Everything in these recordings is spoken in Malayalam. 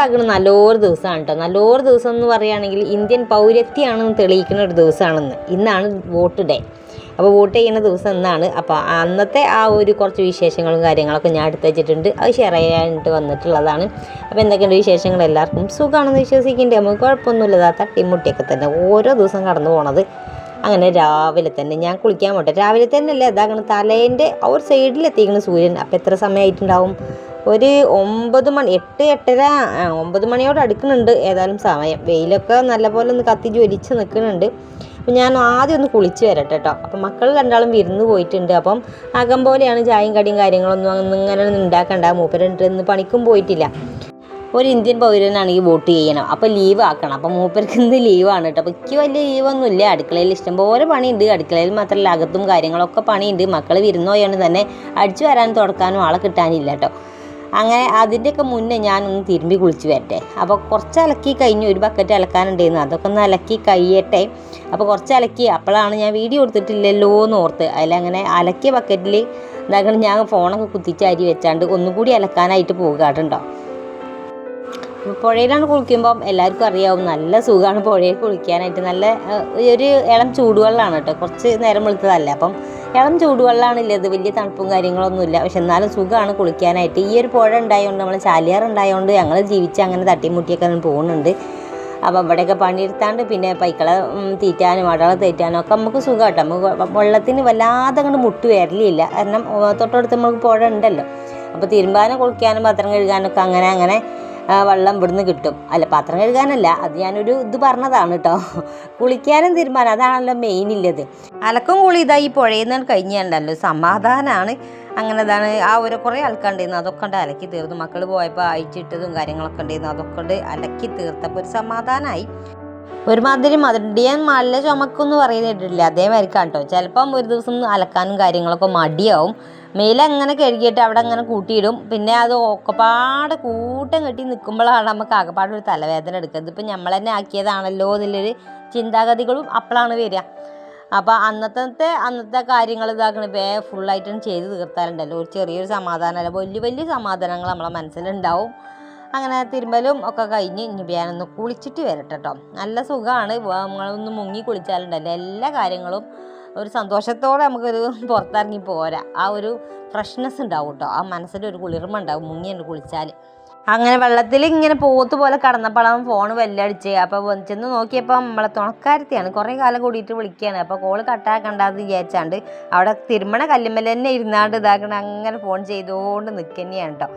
ഇതാക്കുന്ന നല്ലൊരു ദിവസമാണ് കേട്ടോ. നല്ലൊരു ദിവസം എന്ന് പറയുകയാണെങ്കിൽ ഇന്ത്യൻ പൗരത്വമാണെന്ന് തെളിയിക്കുന്ന ഒരു ദിവസമാണെന്ന്. ഇന്നാണ് വോട്ട് ഡേ. അപ്പോൾ വോട്ട് ചെയ്യുന്ന ദിവസം എന്നാണ്. അപ്പോൾ അന്നത്തെ ആ ഒരു കുറച്ച് വിശേഷങ്ങളും കാര്യങ്ങളൊക്കെ ഞാൻ എടുത്ത് വെച്ചിട്ടുണ്ട്. അത് ഷെയർ ചെയ്യാനായിട്ട് വന്നിട്ടുള്ളതാണ്. അപ്പോൾ എന്തൊക്കെയുണ്ട് വിശേഷങ്ങൾ? എല്ലാവർക്കും സുഖമാണെന്ന് വിശ്വസിക്കേണ്ടത്. നമുക്ക് കുഴപ്പമൊന്നുമില്ല. തട്ടിമുട്ടിയൊക്കെ തന്നെ ഓരോ ദിവസം കടന്നു പോണത്. അങ്ങനെ രാവിലെ തന്നെ ഞാൻ കുളിക്കാൻ പോട്ടെ. രാവിലെ തന്നെ അല്ലേ ഇതാക്കണം, തലേൻ്റെ ആ ഒരു സൈഡിലെത്തിക്കുന്ന സൂര്യൻ. അപ്പോൾ എത്ര സമയമായിട്ടുണ്ടാവും? ഒരു 9 മണി, 8-8:30, 9 മണിയോട് അടുക്കുന്നുണ്ട് ഏതായാലും സമയം. വെയിലൊക്കെ നല്ലപോലെ ഒന്ന് കത്തി ജ്വലിച്ച് നിൽക്കുന്നുണ്ട്. അപ്പം ഞാൻ ആദ്യം ഒന്ന് കുളിച്ച് വരട്ടെ കേട്ടോ. അപ്പം മക്കൾ രണ്ടാളും വിരുന്ന് പോയിട്ടുണ്ട്. അപ്പം അകം പോലെയാണ് ചായയും കടിയും കാര്യങ്ങളൊന്നും ഇങ്ങനെ ഉണ്ടാക്കണ്ട. മൂപ്പരുണ്ട്, ഇന്ന് പണിക്കും പോയിട്ടില്ല. ഒരു ഇന്ത്യൻ പൗരനാണെങ്കിൽ വോട്ട് ചെയ്യണം. അപ്പോൾ ലീവ് ആക്കണം. അപ്പം മൂപ്പർക്ക് ഇന്ന് ലീവാണ് കേട്ടോ. അപ്പോൾ എനിക്ക് വലിയ ലീവൊന്നുമില്ല. അടുക്കളയിൽ ഇഷ്ടംപോലെ പണിയുണ്ട്. അടുക്കളയിൽ മാത്രമല്ല അകത്തും കാര്യങ്ങളൊക്കെ പണിയുണ്ട്. മക്കൾ വിരുന്ന് പോയാണ് തന്നെ അടിച്ചു വരാനും തുടക്കാനും ആളെ കിട്ടാനില്ല കേട്ടോ. അങ്ങനെ അതിൻ്റെയൊക്കെ മുന്നേ ഞാനൊന്ന് തിരുമ്പി കുളിച്ച് വരട്ടെ. അപ്പോൾ കുറച്ച് അലക്കി കഴിഞ്ഞ് ഒരു ബക്കറ്റ് അലക്കാനുണ്ടായിരുന്നു. അതൊക്കെ ഒന്ന് അലക്കി കഴിയട്ടെ. അപ്പോൾ കുറച്ച് അലക്കി, അപ്പോഴാണ് ഞാൻ വീഡിയോ എടുത്തിട്ടില്ലല്ലോ എന്ന് ഓർത്ത്. അതിലങ്ങനെ അലക്കിയ ബക്കറ്റിൽ ഇതാക്കണം ഞാൻ ഫോണൊക്കെ കുത്തിച്ച് അരി വെച്ചാണ്ട് ഒന്നുകൂടി അലക്കാനായിട്ട് പോകുകയാട്ടുണ്ടോ. പുഴയിലാണ് കുളിക്കുമ്പം എല്ലാവർക്കും അറിയാവും നല്ല സുഖമാണ് പുഴയിൽ കുളിക്കാനായിട്ട്. നല്ല ഒരു ഇളം ചൂടുവെള്ളമാണ് കേട്ടോ. കുറച്ച് നേരം വെളുത്തതല്ല, അപ്പം ഇളം ചൂടുവെള്ളമാണില്ലത്. വലിയ തണുപ്പും കാര്യങ്ങളൊന്നുമില്ല. പക്ഷെ എന്നാലും സുഖമാണ് കുളിക്കാനായിട്ട്. ഈ ഒരു പുഴ ഉണ്ടായതുകൊണ്ട്, നമ്മൾ ചാലിയാർ ഉണ്ടായതുകൊണ്ട് ഞങ്ങൾ ജീവിച്ച് അങ്ങനെ തട്ടിമുട്ടിയൊക്കെ പോകുന്നുണ്ട്. അപ്പോൾ ഇവിടെയൊക്കെ പണിയെടുത്താണ്ട് പിന്നെ പൈക്കളെ തീറ്റാനും അടകളെ തീറ്റാനും ഒക്കെ നമുക്ക് സുഖമാട്ടോ. നമുക്ക് വെള്ളത്തിന് വല്ലാതെ അങ്ങോട്ട് മുട്ട് വരലില്ല. കാരണം തൊട്ടടുത്ത് നമുക്ക് പുഴ ഉണ്ടല്ലോ. അപ്പോൾ തിരുമ്പാനും കുളിക്കാനും പാത്രം കഴുകാനൊക്കെ അങ്ങനെ വെള്ളം ഇവിടുന്ന് കിട്ടും. അല്ല, പാത്രം കഴുകാനല്ല, അത് ഞാനൊരു ഇത് പറഞ്ഞതാണ് കേട്ടോ. കുളിക്കാനും തിരുമ്പാനും അതാണല്ലോ മെയിനില്ലത്. അലക്കും കുളി ഇതാ ഈ പുഴയിൽ നിന്ന് കഴിഞ്ഞുണ്ടല്ലോ, സമാധാനമാണ്. അങ്ങനെ ഇതാണ്. ആ ഒരു കുറേ ആൾക്കുണ്ടായിരുന്നു, അതൊക്കെ ഉണ്ട് അലക്കി തീർന്നു. മക്കൾ പോയപ്പോൾ അയച്ചിട്ടതും കാര്യങ്ങളൊക്കെ ഉണ്ടായിരുന്നു, അതൊക്കെ ഉണ്ട് അലക്കി തീർത്തപ്പോൾ ഒരു സമാധാനമായി. ഒരുമാതിരി മടിയൻ മല്ല ചുമക്കെന്ന് പറയുന്നിട്ടില്ല, അതേമാതിരിക്കാണ് കേട്ടോ. ചിലപ്പം ഒരു ദിവസം അലക്കാനും കാര്യങ്ങളൊക്കെ മടിയാവും. മേലങ്ങനെ കഴുകിയിട്ട് അവിടെ അങ്ങനെ കൂട്ടിയിടും. പിന്നെ അത് ഒക്കെപ്പാട് കൂട്ടം കെട്ടി നിൽക്കുമ്പോഴാണ് നമുക്ക് ആകെപ്പാട് ഒരു തലവേദന എടുക്കുന്നത്. ഇപ്പം നമ്മൾ തന്നെ ആക്കിയതാണല്ലോ എന്നുള്ളൊരു ചിന്താഗതികളും അപ്പോഴാണ് വരിക. അപ്പോൾ അന്നത്തെ കാര്യങ്ങൾ ഇതാക്കണ ഫുള്ളായിട്ടും ചെയ്ത് തീർത്താലുണ്ടല്ലോ ഒരു ചെറിയൊരു സമാധാനമല്ല, വലിയ സമാധാനങ്ങൾ നമ്മളെ മനസ്സിലുണ്ടാവും. അങ്ങനെ തിരുമ്പലും ഒക്കെ കഴിഞ്ഞ് ഇനി ഞാനൊന്ന് കുളിച്ചിട്ട് വരട്ടെ കേട്ടോ. നല്ല സുഖമാണ്. നമ്മളൊന്ന് മുങ്ങി കുളിച്ചാലുണ്ടല്ലോ എല്ലാ കാര്യങ്ങളും ഒരു സന്തോഷത്തോടെ നമുക്കൊരു പുറത്തിറങ്ങി പോരാ. ആ ഒരു ഫ്രഷ്നെസ് ഉണ്ടാവും കേട്ടോ. ആ മനസ്സിലൊരു കുളിർമ ഉണ്ടാവും മുങ്ങിയുണ്ട് കുളിച്ചാൽ. അങ്ങനെ വെള്ളത്തിൽ ഇങ്ങനെ പോത്ത് പോലെ കടന്നപ്പോഴാണ് ഫോൺ വെല്ലടിച്ച്. അപ്പോൾ ചെന്ന് നോക്കിയപ്പോൾ നമ്മളെ തുണക്കാരത്തിയാണ്, കുറേ കാലം കൂടിയിട്ട് വിളിക്കുകയാണ്. അപ്പോൾ കോള് കട്ടാക്കണ്ടെന്ന് വിചാരിച്ചാണ്ട് അവിടെ തിരുമണ കല്ലുമ്മൽ തന്നെ ഇരുന്നാണ്ട് ഇതാക്കണം അങ്ങനെ ഫോൺ ചെയ്തുകൊണ്ട് നിൽക്കുന്നതാണ് കേട്ടോ.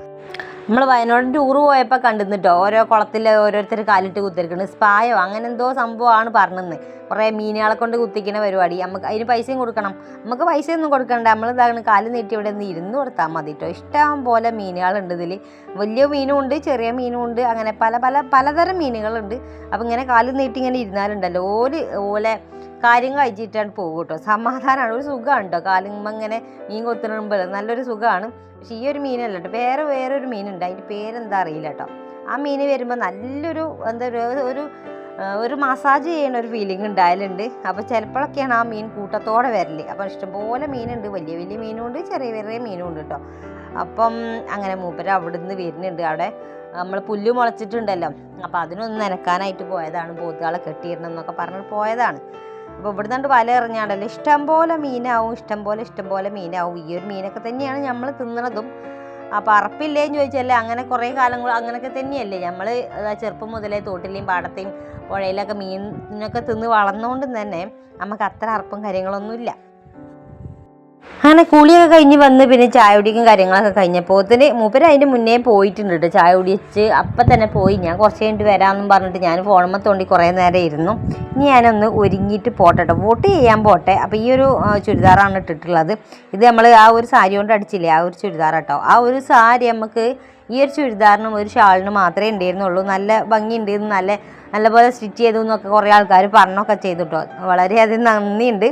നമ്മൾ വയനാട് ടൂറ് പോയപ്പോൾ കണ്ടിട്ടോ ഓരോ കുളത്തിൽ ഓരോരുത്തർ കാലിട്ട് കുത്തിരിക്കുന്നത്. സ്പായോ അങ്ങനെ എന്തോ സംഭവമാണ് പറഞ്ഞത്. കുറേ മീനുകളെ കൊണ്ട് കുത്തിക്കുന്ന പരിപാടി. നമുക്ക് അതിന് പൈസയും കൊടുക്കണം. നമുക്ക് പൈസയൊന്നും കൊടുക്കണ്ട. നമ്മൾ ഇതാണ് കാല് നീട്ടി ഇവിടെ നിന്ന് ഇരുന്ന് കൊടുത്താൽ മതി കേട്ടോ. ഇഷ്ടം പോലെ മീനുകളുണ്ട് ഇതിൽ. വലിയ മീനും ഉണ്ട്, ചെറിയ മീനും ഉണ്ട്, അങ്ങനെ പലതരം മീനുകളുണ്ട്. അപ്പോൾ ഇങ്ങനെ കാല് നീട്ടി ഇങ്ങനെ ഇരുന്നാലുണ്ടല്ലോ ഓലെ കാര്യങ്ങൾ അയച്ചിട്ടാണ് പോകും കേട്ടോ. സമാധാനമാണ്, ഒരു സുഖമാണ് കേട്ടോ. കാലുമ്പം ഇങ്ങനെ മീൻ കൊത്തുമ്പോൾ നല്ലൊരു സുഖമാണ്. പക്ഷേ ഈ ഒരു മീനല്ല കേട്ടോ, വേറൊരു മീനുണ്ട്, അതിൻ്റെ പേരെന്താ അറിയില്ല കേട്ടോ. ആ മീൻ വരുമ്പോൾ നല്ലൊരു ഒരു മസാജ് ചെയ്യുന്ന ഒരു ഫീലിംഗ് ഉണ്ടായാലുണ്ട്. അപ്പോൾ ചിലപ്പോഴൊക്കെയാണ് ആ മീൻ കൂട്ടത്തോടെ വരല്. അപ്പം ഇഷ്ടംപോലെ മീനുണ്ട്, വലിയ മീനുണ്ട്, ചെറിയ മീനും ഉണ്ട് കേട്ടോ. അപ്പം അങ്ങനെ മൂപ്പര് അവിടെ നിന്ന് വരുന്നുണ്ട്. അവിടെ നമ്മൾ പുല്ല് മുളച്ചിട്ടുണ്ടല്ലോ, അപ്പോൾ അതിനൊന്ന് നനക്കാനായിട്ട് പോയതാണ്. പോത്തുകളെ കെട്ടിയിടണം എന്നൊക്കെ പറഞ്ഞിട്ട് പോയതാണ്. അപ്പോൾ ഇവിടെ നിന്ന് വല എറിഞ്ഞാണ്ടല്ലോ ഇഷ്ടംപോലെ മീനാവും. ഈ ഒരു മീനൊക്കെ തന്നെയാണ് നമ്മൾ തിന്നണതും. അപ്പോൾ അറപ്പില്ലേന്ന് ചോദിച്ചാൽ അങ്ങനെ കുറേ കാലങ്ങൾ അങ്ങനെയൊക്കെ തന്നെയല്ലേ നമ്മൾ ചെറുപ്പം മുതലേ തോട്ടിലെയും പാടത്തെയും പുഴയിലൊക്കെ മീനൊക്കെ തിന്ന് വളർന്നുകൊണ്ട് തന്നെ നമുക്ക് അത്ര അറപ്പും കാര്യങ്ങളൊന്നുമില്ല. അങ്ങനെ കുളിയൊക്കെ കഴിഞ്ഞ് വന്ന് പിന്നെ ചായ കുടിക്കും കാര്യങ്ങളൊക്കെ കഴിഞ്ഞപ്പോൾ മൂപ്പര് അതിൻ്റെ മുന്നേ പോയിട്ടുണ്ട് കേട്ടോ. ചായ കുടിച്ച് അപ്പം തന്നെ പോയി. ഞാൻ കുറച്ച് കഴിഞ്ഞിട്ട് വരാമെന്നും പറഞ്ഞിട്ട് ഞാൻ ഫോണുമ്മ തോണ്ടി കുറേ നേരം ഇരുന്നു. ഇനി ഞാനൊന്ന് ഒരുങ്ങിയിട്ട് പോട്ടെ കേട്ടോ, വോട്ട് ചെയ്യാൻ പോട്ടെ. അപ്പോൾ ഈ ഒരു ചുരിദാറാണ് ഇട്ടിട്ടുള്ളത്. ഇത് നമ്മൾ ആ ഒരു സാരി കൊണ്ട് അടിച്ചില്ലേ, ആ ഒരു ചുരിദാർ കേട്ടോ. ആ ഒരു സാരി നമുക്ക് ഈ ഒരു ചുരിദാറിനും ഒരു ഷാളിനും മാത്രമേ ഉണ്ടായിരുന്നുള്ളൂ. നല്ല ഭംഗിയുണ്ട്, നല്ലപോലെ സ്റ്റിച്ച് ചെയ്തു എന്നൊക്കെ കുറേ ആൾക്കാർ പറഞ്ഞൊക്കെ ചെയ്തു കേട്ടോ. വളരെയധികം നന്ദിയുണ്ട്.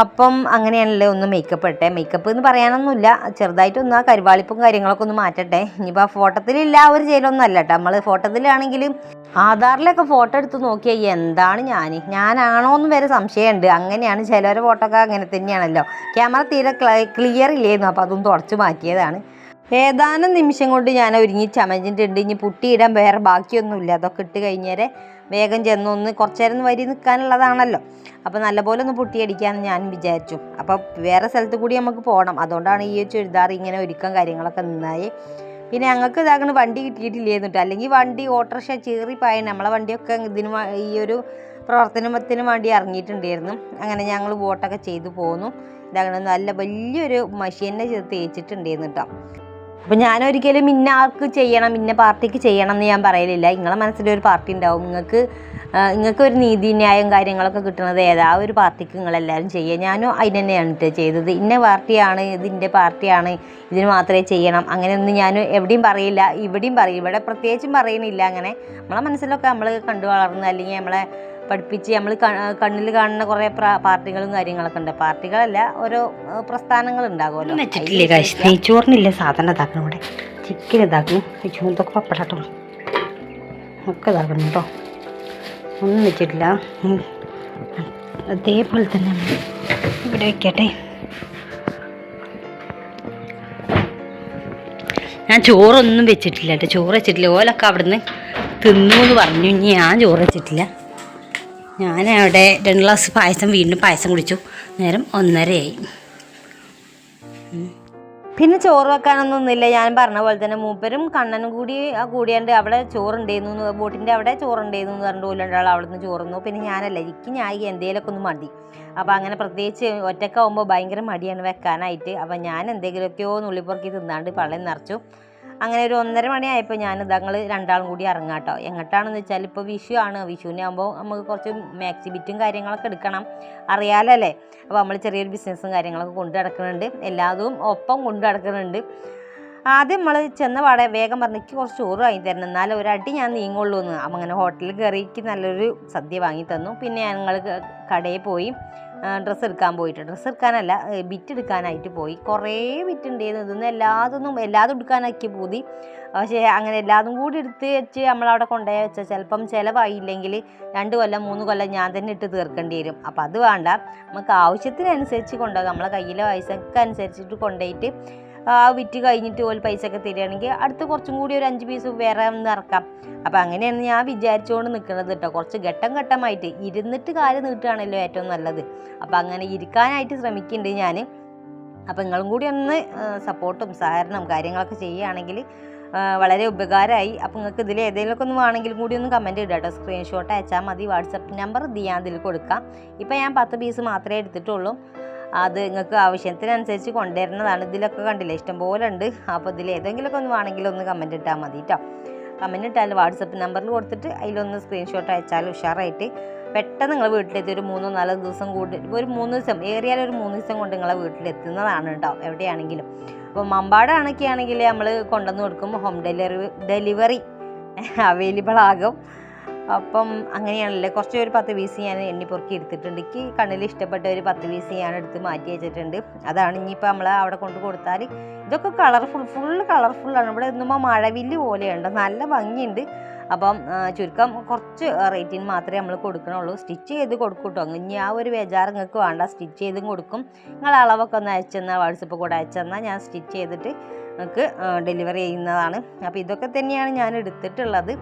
അപ്പം അങ്ങനെയാണല്ലോ ഒന്ന് മേക്കപ്പ് എന്ന് പറയാനൊന്നുമില്ല, ചെറുതായിട്ടൊന്ന് ആ കരുവാളിപ്പും കാര്യങ്ങളൊക്കെ ഒന്ന് മാറ്റട്ടെ. ഇനിയിപ്പോൾ ആ ഫോട്ടോത്തിലില്ല ആ ഒരു ചെയ്യലൊന്നും അല്ല കേട്ടോ. നമ്മൾ ഫോട്ടോത്തിലാണെങ്കിൽ ആധാറിലൊക്കെ ഫോട്ടോ എടുത്ത് നോക്കിയാൽ എന്താണ് ഞാനാണോ എന്ന് വരെ സംശയമുണ്ട്. അങ്ങനെയാണ് ചിലവരെ ഫോട്ടോ ഒക്കെ അങ്ങനെ തന്നെയാണല്ലോ. ക്യാമറ തീരെ ക്ലിയർ ഇല്ലായിരുന്നു, അപ്പോൾ അതൊന്ന് തുടച്ച് മാറ്റിയതാണ്. ഏതാനും നിമിഷം കൊണ്ട് ഞാൻ ഒരുങ്ങി ചമഞ്ഞിട്ടുണ്ട്. ഇനി പുട്ടിയിടാൻ വേറെ ബാക്കിയൊന്നുമില്ല. അതൊക്കെ ഇട്ട് കഴിഞ്ഞേരെ വേഗം ചെന്നൊന്ന് കുറച്ച് നേരം വരി നിൽക്കാനുള്ളതാണല്ലോ. അപ്പോൾ നല്ലപോലെ ഒന്ന് പുട്ടിയടിക്കാമെന്ന് ഞാൻ വിചാരിച്ചു. അപ്പോൾ വേറെ സ്ഥലത്ത് കൂടി നമുക്ക് പോകണം. അതുകൊണ്ടാണ് ഈ ചുരിദാർ ഇങ്ങനെ ഒരുക്കം കാര്യങ്ങളൊക്കെ നിന്നായി. പിന്നെ ഞങ്ങൾക്ക് ഇതാകണ വണ്ടി കിട്ടിയിട്ടില്ലായിരുന്നു കേട്ടോ. അല്ലെങ്കിൽ വണ്ടി ഓട്ടോറിക്ഷ ചീറിപ്പായ നമ്മളെ വണ്ടിയൊക്കെ ഇതിന് ഈ ഒരു പ്രവർത്തനത്തിന് വേണ്ടി ഇറങ്ങിയിട്ടുണ്ടായിരുന്നു. അങ്ങനെ ഞങ്ങൾ വോട്ടൊക്കെ ചെയ്തു പോന്നു. ഇതാകണ നല്ല വലിയൊരു മഷീനെ തേച്ചിട്ടുണ്ടായിരുന്നു കേട്ടോ. അപ്പോൾ ഞാനൊരിക്കലും ഇന്ന ആൾക്ക് ചെയ്യണം, ഇന്ന പാർട്ടിക്ക് ചെയ്യണം എന്ന് ഞാൻ പറയലില്ല. നിങ്ങളെ മനസ്സിലൊരു പാർട്ടി ഉണ്ടാവും. നിങ്ങൾക്ക് ഒരു നീതി ന്യായം കാര്യങ്ങളൊക്കെ കിട്ടുന്നത് ഏതാ ഒരു പാർട്ടിക്ക് നിങ്ങളെല്ലാവരും ചെയ്യുക. ഞാനും അതിന് തന്നെയാണ് കേട്ടോ ചെയ്തത്. ഇന്ന പാർട്ടിയാണ്, ഇതിൻ്റെ പാർട്ടിയാണ്, ഇതിന് മാത്രമേ ചെയ്യണം, അങ്ങനെയൊന്നും ഞാൻ എവിടെയും പറയില്ല. ഇവിടെയും പറയും, ഇവിടെ പ്രത്യേകിച്ചും പറയുന്നില്ല. അങ്ങനെ നമ്മളെ മനസ്സിലൊക്കെ നമ്മൾ കണ്ടു വളർന്ന് അല്ലെങ്കിൽ നമ്മളെ പഠിപ്പിച്ച് നമ്മൾ കണ്ണിൽ കാണുന്ന കുറേ പാർട്ടികളും കാര്യങ്ങളൊക്കെ ഉണ്ട്. പാർട്ടികളല്ല, ഓരോ പ്രസ്ഥാനങ്ങൾ ഉണ്ടാകുമല്ലോ. നെയ്ച്ചോറിനില്ല സാധനം ഇതാക്കണം. ഇവിടെ ചിക്കൻ ഇതാക്കണം, നെയ്ച്ചോറൊക്കെ പപ്പടാട്ടോ ഒക്കെ ഇതാക്കണം കേട്ടോ. ഒന്നും വെച്ചിട്ടില്ല. അതേപോലെ തന്നെ ഇവിടെ വയ്ക്കട്ടെ. ഞാൻ ചോറൊന്നും വെച്ചിട്ടില്ല കേട്ടോ. ചോറ് വെച്ചിട്ടില്ല. ഓലൊക്കെ അവിടുന്ന് തിന്നു എന്ന് പറഞ്ഞു. ഇനി ഞാൻ ചോറ് വെച്ചിട്ടില്ല. ഞാനവിടെ 2 ഗ്ലാസ് പായസം, വീണ്ടും പായസം കുടിച്ചു. നേരം 1:30 പിന്നെ ചോറ് വെക്കാനൊന്നുമില്ല. ഞാൻ പറഞ്ഞ പോലെ തന്നെ മൂപ്പരും കണ്ണനും കൂടിയാണ്ട് അവിടെ ചോറുണ്ടായിരുന്നു, ബോട്ടിൻ്റെ അവിടെ ചോറുണ്ടായിരുന്നു എന്ന് പറഞ്ഞിട്ട് പോലും ഒരാൾ അവിടെ നിന്ന് ചോറുന്നു. പിന്നെ ഞാനല്ല, ഞാൻ എന്തേലൊക്കെ ഒന്ന് മതി. അപ്പോൾ അങ്ങനെ പ്രത്യേകിച്ച് ഒറ്റക്കാവുമ്പോൾ ഭയങ്കര മടിയാണ് വെക്കാനായിട്ട്. അപ്പോൾ ഞാൻ എന്തെങ്കിലുമൊക്കെയോ നുള്ളിപ്പുറക്കി തിന്നാണ്ട് പള്ളം നിറച്ചു. അങ്ങനെ ഒരു 1:30 മണിയായപ്പോൾ ഞാൻ ഞങ്ങൾ രണ്ടാളും കൂടി ഇറങ്ങാം കേട്ടോ. എങ്ങോട്ടാണെന്ന് വെച്ചാൽ ഇപ്പോൾ വിഷു ആണ്. വിഷുവിനാകുമ്പോൾ നമുക്ക് കുറച്ച് മാക്സി ബിറ്റും കാര്യങ്ങളൊക്കെ എടുക്കണം, അറിയാലല്ലേ. അപ്പോൾ നമ്മൾ ചെറിയൊരു ബിസിനസ്സും കാര്യങ്ങളൊക്കെ കൊണ്ടു നടക്കുന്നുണ്ട്. എല്ലാതും ഒപ്പം കൊണ്ടു നടക്കുന്നുണ്ട്. ആദ്യം നമ്മൾ ചെന്ന പാടെ വേഗം പറഞ്ഞ് എനിക്ക് കുറച്ച് ചോറ് വാങ്ങി തരണം, എന്നാലും ഒരടി ഞാൻ നീങ്ങുള്ളൂ എന്ന്. അപ്പം അങ്ങനെ ഹോട്ടലിൽ കയറിക്ക് നല്ലൊരു സദ്യ വാങ്ങി തന്നു. പിന്നെ ഞങ്ങൾ കടയിൽ പോയി ഡ്രസ്സ് എടുക്കാനല്ല, ബിറ്റ് എടുക്കാനായിട്ട് പോയി. കുറേ ബിറ്റ് ഉണ്ടായിരുന്നു. ഇതൊന്നും എല്ലാതും എടുക്കാനാക്കി പൂതി. പക്ഷേ അങ്ങനെ എല്ലാതും കൂടി എടുത്ത് വെച്ച് നമ്മളവിടെ കൊണ്ടുപോയി വെച്ചാൽ ചിലപ്പം ചിലവായില്ലെങ്കിൽ 2 കൊല്ലം 3 കൊല്ലം ഞാൻ തന്നെ ഇട്ട് തീർക്കേണ്ടി വരും. അപ്പം അത് വേണ്ട, നമുക്ക് ആവശ്യത്തിനനുസരിച്ച് കൊണ്ടുപോകാം. നമ്മളെ കയ്യിലെ പൈസക്ക് അനുസരിച്ചിട്ട് കൊണ്ടുപോയിട്ട് ആ വിറ്റ് കഴിഞ്ഞിട്ട് പോലും പൈസ ഒക്കെ തരികയാണെങ്കിൽ അടുത്ത് കുറച്ചും കൂടി ഒരു 5 പീസ് വേറെ ഒന്ന് ഇറക്കാം. അപ്പം അങ്ങനെയാണ് ഞാൻ വിചാരിച്ചുകൊണ്ട് നിൽക്കുന്നത് കേട്ടോ. കുറച്ച് ഘട്ടമായിട്ട് ഇരുന്നിട്ട് കാല് നീട്ടുകയാണല്ലോ ഏറ്റവും നല്ലത്. അപ്പം അങ്ങനെ ഇരിക്കാനായിട്ട് ശ്രമിക്കുന്നുണ്ട് ഞാൻ. അപ്പം നിങ്ങളും കൂടി ഒന്ന് സപ്പോർട്ടും സഹകരണവും കാര്യങ്ങളൊക്കെ ചെയ്യുകയാണെങ്കിൽ വളരെ ഉപകാരമായി. അപ്പം നിങ്ങൾക്ക് ഇതിൽ ഏതെങ്കിലുമൊക്കെ ഒന്ന് വേണമെങ്കിലും കൂടി ഒന്ന് കമൻറ്റ് ഇടുക കേട്ടോ. സ്ക്രീൻഷോട്ട് അയച്ചാൽ മതി. വാട്സപ്പ് നമ്പർ ഞാൻ അതിൽ കൊടുക്കാം. ഇപ്പം ഞാൻ 10 പീസ് മാത്രമേ എടുത്തിട്ടുള്ളൂ. അത് നിങ്ങൾക്ക് ആവശ്യത്തിനനുസരിച്ച് കൊണ്ടുവരുന്നതാണ്. ഇതിലൊക്കെ കണ്ടില്ലേ ഇഷ്ടംപോലെ ഉണ്ട്. അപ്പോൾ ഇതിൽ ഏതെങ്കിലുമൊക്കെ ഒന്ന് വേണമെങ്കിൽ ഒന്ന് കമൻറ്റ് ഇട്ടാൽ മതി കേട്ടോ. കമൻറ്റ് ഇട്ടാൽ വാട്സപ്പ് നമ്പറിൽ കൊടുത്തിട്ട് അതിലൊന്ന് സ്ക്രീൻഷോട്ട് അയച്ചാൽ ഉഷാറായിട്ട് പെട്ടെന്ന് നിങ്ങളെ വീട്ടിലെത്തി. ഒരു 3-4 ദിവസം കൂടി, ഒരു 3 ദിവസം ഏറിയാൽ ഒരു 3 ദിവസം കൊണ്ട് നിങ്ങളെ വീട്ടിലെത്തുന്നതാണ് കേട്ടോ, എവിടെയാണെങ്കിലും. അപ്പോൾ മമ്പാടാണൊക്കെയാണെങ്കിൽ നമ്മൾ കൊണ്ടുവന്ന് കൊടുക്കും. ഹോം ഡെലിവറി അവൈലബിൾ ആകും. അപ്പം അങ്ങനെയാണല്ലേ. കുറച്ച് ഒരു 10 പീസ് ഞാൻ എണ്ണിപ്പൊറുക്കി എടുത്തിട്ടുണ്ട്. എനിക്ക് കണ്ണിൽ ഇഷ്ടപ്പെട്ട ഒരു 10 പീസ് ഞാൻ എടുത്ത് മാറ്റി വെച്ചിട്ടുണ്ട്. അതാണ് ഇനിയിപ്പോൾ നമ്മൾ അവിടെ കൊണ്ട് കൊടുത്താൽ ഇതൊക്കെ ഫുള്ള് കളർഫുള്ളാണ്. ഇവിടെ എന്നുമ്പോൾ മഴവില്ല് പോലെയുണ്ട്, നല്ല ഭംഗിയുണ്ട്. അപ്പം ചുരുക്കം കുറച്ച് റേറ്റിന് മാത്രമേ നമ്മൾ കൊടുക്കണുള്ളൂ. സ്റ്റിച്ച് ചെയ്ത് കൊടുക്കും കേട്ടോ. ഇനി ആ ഒരു ബേജാറ് നിങ്ങൾക്ക് വേണ്ട, സ്റ്റിച്ച് ചെയ്തും കൊടുക്കും. നിങ്ങൾ അളവൊക്കെ ഒന്ന് അയച്ചെന്നാൽ വാട്സപ്പ് കൂടെ അയച്ചെന്നാൽ ഞാൻ സ്റ്റിച്ച് ചെയ്തിട്ട് നിങ്ങൾക്ക് ഡെലിവറി ചെയ്യുന്നതാണ്. അപ്പോൾ ഇതൊക്കെ തന്നെയാണ് ഞാൻ എടുത്തിട്ടുള്ളത്.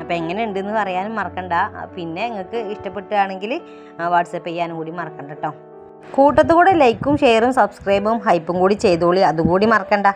അപ്പോൾ എങ്ങനെ ഉണ്ടെന്ന് പറയാനും മറക്കണ്ട. പിന്നെ നിങ്ങൾക്ക് ഇഷ്ടപ്പെട്ടുകയാണെങ്കിൽ വാട്സപ്പ് ചെയ്യാനും കൂടി മറക്കണ്ട കേട്ടോ. കൂട്ടത്തുകൂടെ ലൈക്കും ഷെയറും സബ്സ്ക്രൈബും ഹൈപ്പും കൂടി ചെയ്തോളി, അതും കൂടി മറക്കണ്ട.